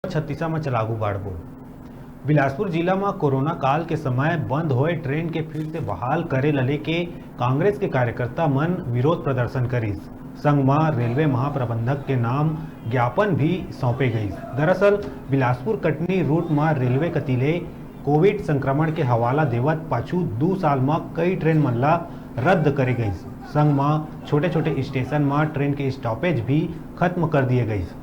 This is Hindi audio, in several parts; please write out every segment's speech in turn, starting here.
छत्तीसा में चलागू बाड़बो। बिलासपुर जिला में कोरोना काल के समय बंद होए ट्रेन के फिर से बहाल करे ल लेके कांग्रेस के कार्यकर्ता मन विरोध प्रदर्शन करिस। संग में रेलवे महाप्रबंधक के नाम ज्ञापन भी सौंपे गईस। दरअसल बिलासपुर कटनी रूट में रेलवे कतिले कोविड संक्रमण के हवाला देवत पाछू 2 साल में कई ट्रेन मन ला रद्द करे गईस। संग में छोटे छोटे स्टेशन में ट्रेन के स्टॉपेज भी खत्म कर दिए गईस।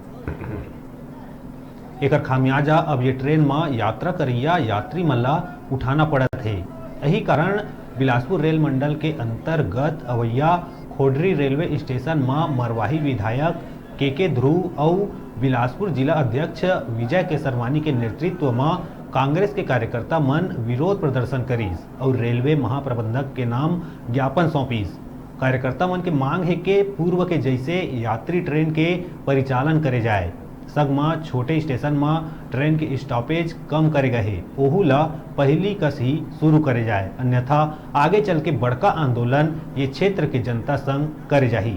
एकर खामियाजा अब ये ट्रेन में यात्रा करिया यात्री मन ला उठाना पड़त है। यही कारण बिलासपुर रेल मंडल के अंतर्गत अवैया खोडरी रेलवे स्टेशन में मरवाही विधायक के ध्रुव और बिलासपुर जिला अध्यक्ष विजय केसरवानी के नेतृत्व में कांग्रेस के कार्यकर्ता मन विरोध प्रदर्शन करीस और रेलवे महाप्रबंधक के नाम ज्ञापन सौंपीस। कार्यकर्ता मन के मांग है कि पूर्व के जैसे यात्री ट्रेन के परिचालन करे जाए। संग में छोटे स्टेशन में ट्रेन के स्टॉपेज कम करे गए ओहू ला पहली कस ही शुरू करे जाए, अन्यथा आगे चल के बड़का आंदोलन ये क्षेत्र के जनता संग करे जाही।